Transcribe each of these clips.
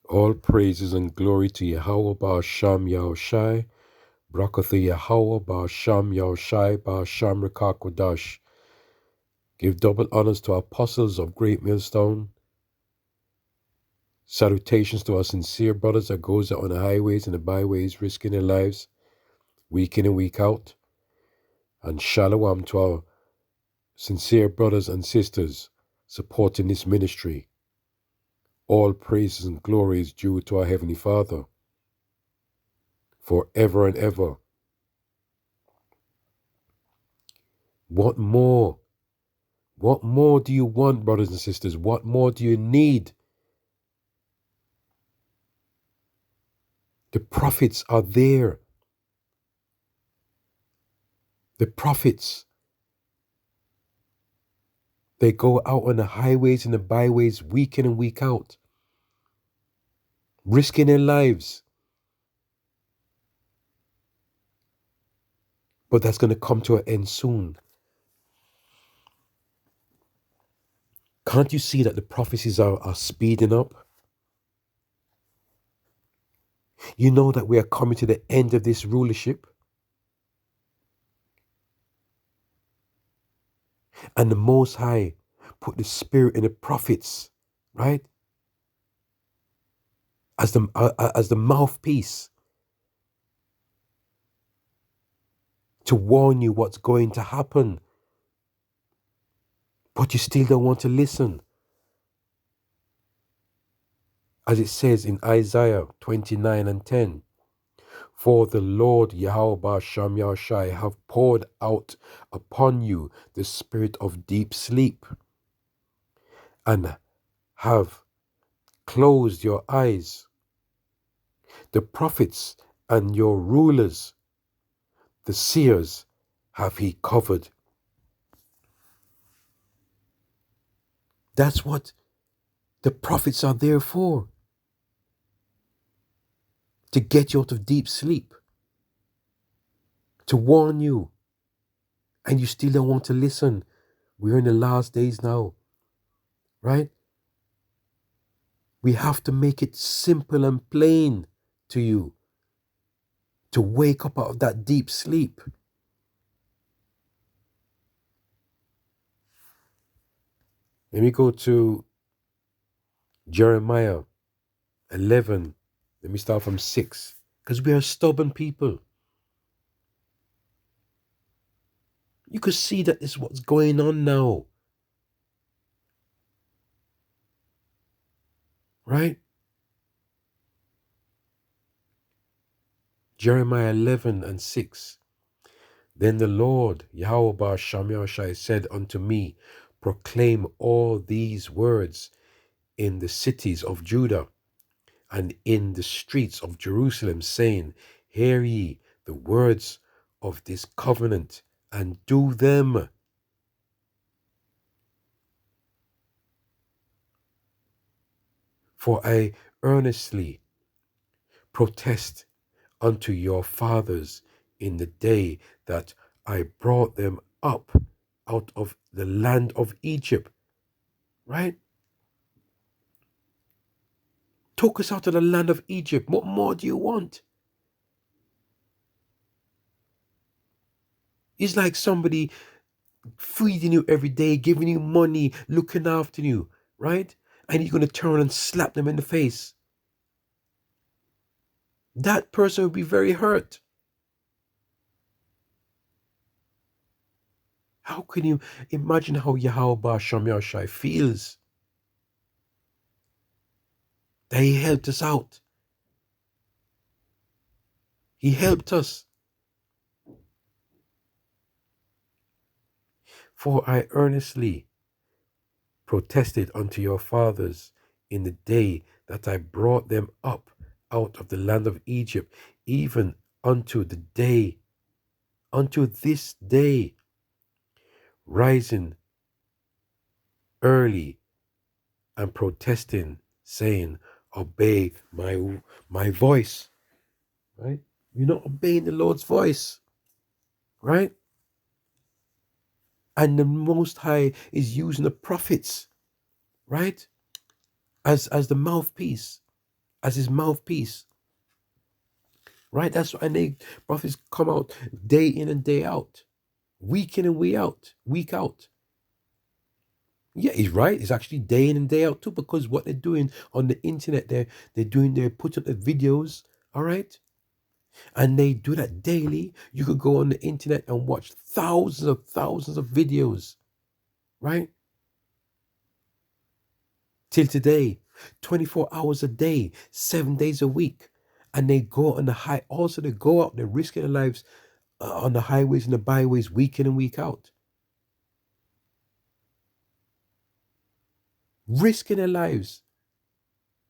All praises and glory to Yahweh Ba'asham Yahushai, Brakatha Yahweh Ba'asham Yahushai Ba'asham Rekakwadash. Give double honors to our apostles of Great Millstone. Salutations to our sincere brothers that goes out on the highways and the byways, risking their lives, week in and week out. And shalom to our sincere brothers and sisters supporting this ministry. All praises and glory is due to our Heavenly Father, forever and ever. What more? What more do you want, brothers and sisters? What more do you need? The prophets are there. The prophets, they go out on the highways and the byways week in and week out, risking their lives. But that's going to come to an end soon. Can't you see that the prophecies are speeding up? You know that we are coming to the end of this rulership. And the Most High put the Spirit in the prophets, right? As the mouthpiece to warn you what's going to happen. But you still don't want to listen. As it says in Isaiah 29 and 10, for the Lord Yahweh Ba'asham Yahushai have poured out upon you the spirit of deep sleep, and have closed your eyes. The prophets and your rulers, the seers, have he covered. That's what the prophets are there for. To get you out of deep sleep. To warn you. And you still don't want to listen. We're in the last days now. Right? We have to make it simple and plain to you. To wake up out of that deep sleep. Let me go to Jeremiah 11. Let me start from 6. Because we are stubborn people. You could see that this is what's going on now. Right? Jeremiah 11 and 6. Then the Lord, Yahweh Ba'asham Yahushai, said unto me, proclaim all these words in the cities of Judah and in the streets of Jerusalem, saying, hear ye the words of this covenant, and do them. For I earnestly protest unto your fathers in the day that I brought them up out of the land of Egypt. Right? Took us out of the land of Egypt. What more do you want? It's like somebody feeding you every day, giving you money, looking after you, right? And you're going to turn and slap them in the face. That person will be very hurt. How can you imagine how Yahweh Ba'asham Yahushai feels? That he helped us out. He helped us. For I earnestly protested unto your fathers in the day that I brought them up out of the land of Egypt, even unto the day, unto this day, rising early and protesting, saying, obey my voice. Right? You're not obeying the Lord's voice. Right? And the Most High is using the prophets, right? As the mouthpiece. as his mouthpiece. Right? That's why they prophets come out day in and day out, week in and week out. Yeah, he's right. It's actually day in and day out too, because what they're doing on the internet, they're putting up the videos, all right, and they do that daily. You could go on the internet and watch thousands of videos, right? Till today, 24 hours a day, 7 days a week, and they go on the high. Also, they go out, they're risking their lives on the highways and the byways, week in and week out, risking their lives,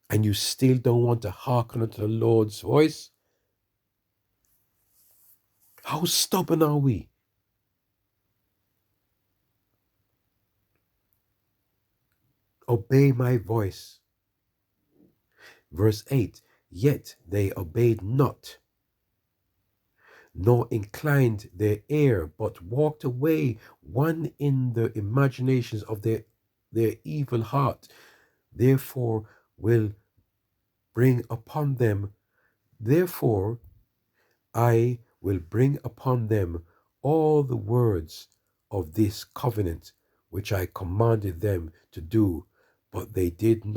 and you still don't want to hearken unto the Lord's voice. How stubborn are we? Obey my voice. Verse 8, yet they obeyed not, nor inclined their ear, but walked away, one in the imaginations of their evil heart. Therefore will bring upon them, therefore I will bring upon them all the words of this covenant which I commanded them to do, but they did them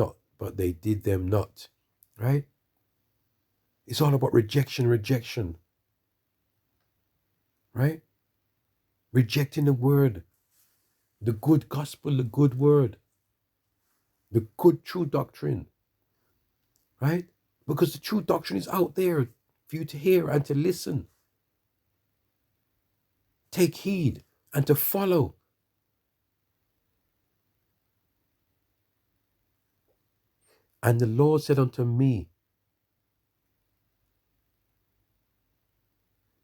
not. Right? It's all about rejection, right? Rejecting the word, the good gospel, the good word, the good true doctrine, right? Because the true doctrine is out there for you to hear and to listen, take heed, and to follow. And the Lord said unto me,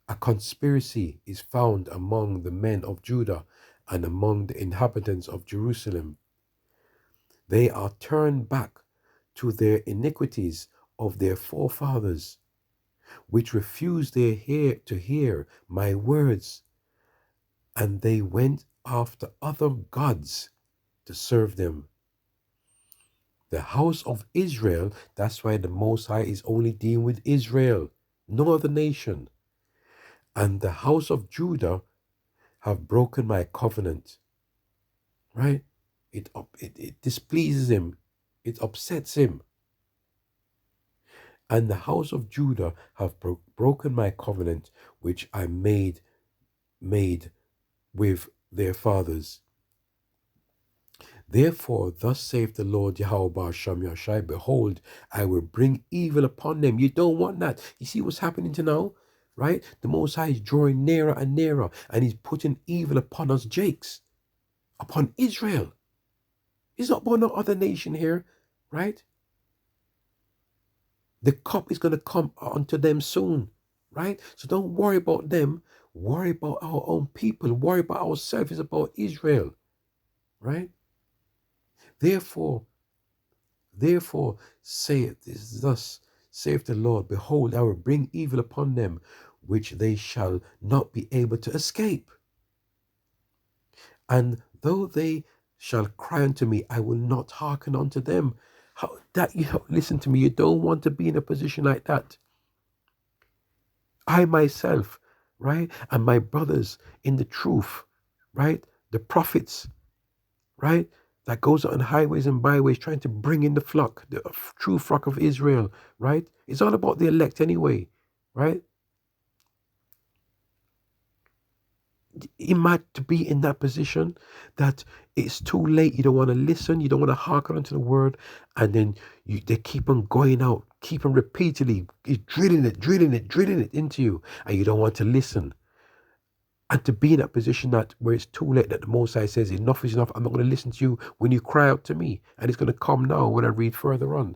a conspiracy is found among the men of Judah and among the inhabitants of Jerusalem. They are turned back to their iniquities of their forefathers, which refused to hear my words, and they went after other gods to serve them. The house of Israel, that's why the Most High is only dealing with Israel, no other nation. And the house of Judah have broken my covenant. Right? It displeases him. It upsets him. And the house of Judah have broken my covenant, which I made with their fathers. Therefore, thus saith the Lord Yahweh Shem Yashai, behold, I will bring evil upon them. You don't want that. You see what's happening to now? Right? The Most High is drawing nearer and nearer, and he's putting evil upon us, Jakes, upon Israel. It's not about no other nation here, right? The cup is going to come onto them soon, right? So don't worry about them. Worry about our own people. Worry about ourselves. It's about Israel, right? Therefore, thus saith the Lord, behold, I will bring evil upon them, which they shall not be able to escape. And though they shall cry unto me, I will not hearken unto them. How that listen to me, you don't want to be in a position like that. I myself, right, and my brothers in the truth, right, the prophets, right, that goes on highways and byways trying to bring in the flock, the true flock of Israel, right? It's all about the elect anyway, right? Imagine to be in that position that it's too late, you don't want to listen, you don't want to hearken unto the word, and then they keep on going out, keep on repeatedly drilling it into you, and you don't want to listen. And to be in that position that where it's too late, that the Most High says enough is enough, I'm not going to listen to you when you cry out to me. And it's going to come now when I read further on.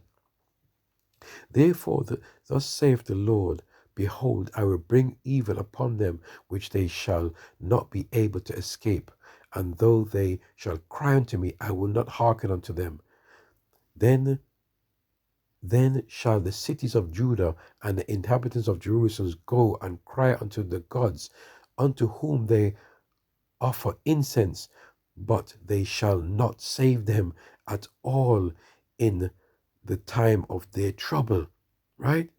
Therefore, thus saith the Lord, behold, I will bring evil upon them, which they shall not be able to escape. And though they shall cry unto me, I will not hearken unto them. Then shall the cities of Judah and the inhabitants of Jerusalem go and cry unto the gods, unto whom they offer incense, but they shall not save them at all in the time of their trouble, right?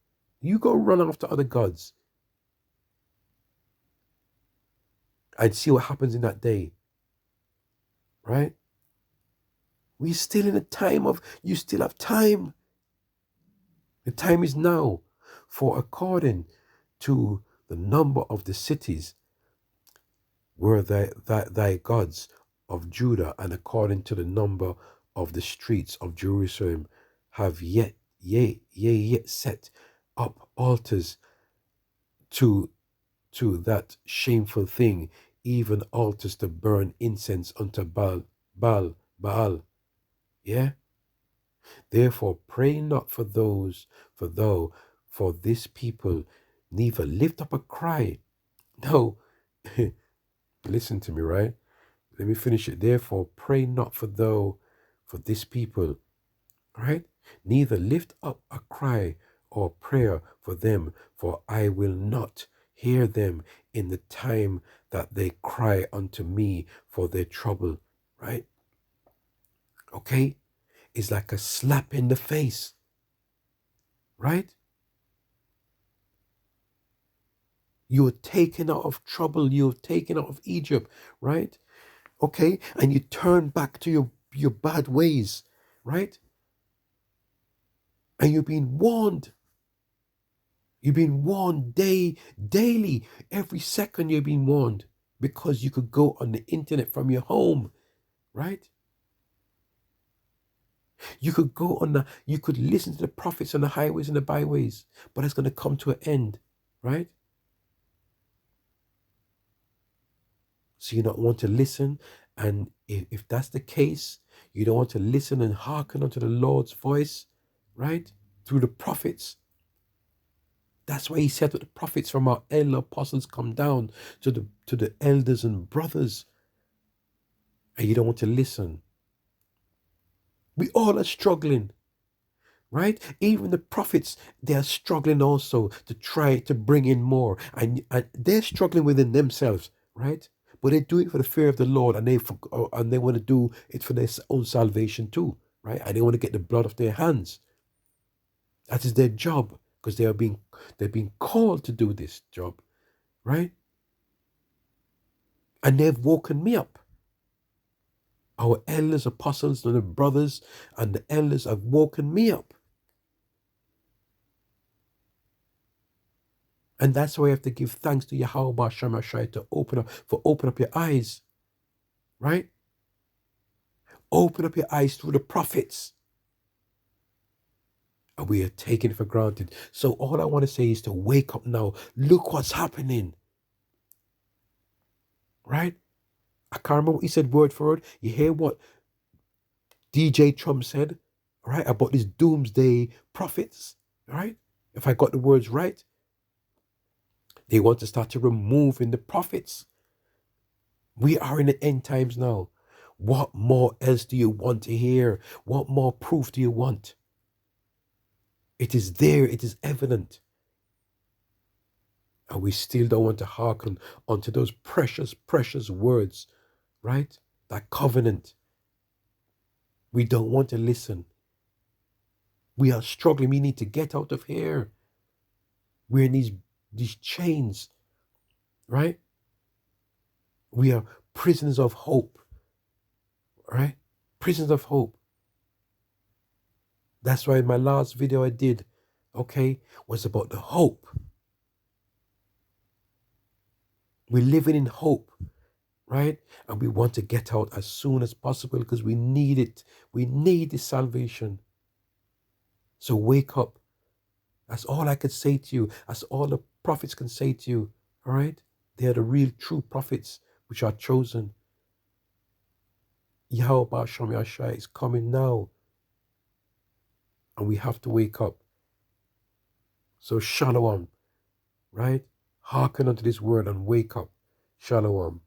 You go run after other gods and see what happens in that day, right? We're still in a time of, you still have time. The time is now. For according to the number of the cities were thy gods of Judah, and according to the number of the streets of Jerusalem, have yet set up altars to that shameful thing, even altars to burn incense unto Baal. Yeah? Therefore pray not for this people, neither lift up a cry. No, listen to me, right? Let me finish it. Therefore pray not for this people, right? Neither lift up a cry or prayer for them, for I will not hear them in the time that they cry unto me for their trouble, right? Okay? It's like a slap in the face, right? You're taken out of trouble, you're taken out of Egypt, right? Okay? And you turn back to your bad ways, right? And you're being warned. You're being warned daily. Every second you're being warned, because you could go on the internet from your home, right? You could listen to the prophets on the highways and the byways, but it's going to come to an end, right? So you don't want to listen. And if that's the case, you don't want to listen and hearken unto the Lord's voice, right? Through the prophets. That's why he said that the prophets from our elder apostles come down to the elders and brothers. And you don't want to listen. We all are struggling, right? Even the prophets, they are struggling also to try to bring in more. And they're struggling within themselves, right? But they do it for the fear of the Lord, and they want to do it for their own salvation too, right? And they want to get the blood off their hands. That is their job, because they're being called to do this job, right? And they've woken me up. Our elders, apostles, and the brothers and the elders have woken me up. And that's why you have to give thanks to Yahweh Shemashai to open up your eyes, right? Open up your eyes through the prophets. And we are taking it for granted. So all I want to say is to wake up now. Look what's happening, right? I can't remember what he said word for word. You hear what DJ Trump said, right, about these doomsday prophets, right? If I got the words right, they want to start to removing the prophets. We are in the end times now. What more else do you want to hear? What more proof do you want? It is there. It is evident. And we still don't want to hearken onto those precious, precious words, right? That covenant. We don't want to listen. We are struggling. We need to get out of here. We're in these chains, right? We are prisoners of hope, right? Prisoners of hope. That's why my last video I did, okay, was about the hope. We're living in hope, right? And we want to get out as soon as possible because we need it. We need this salvation. So wake up. That's all I could say to you. That's all the prophets can say to you, all right? They are the real true prophets which are chosen. Yahweh Shem Yashai is coming now. And we have to wake up. So shalom, right? Hearken unto this word and wake up. Shalom.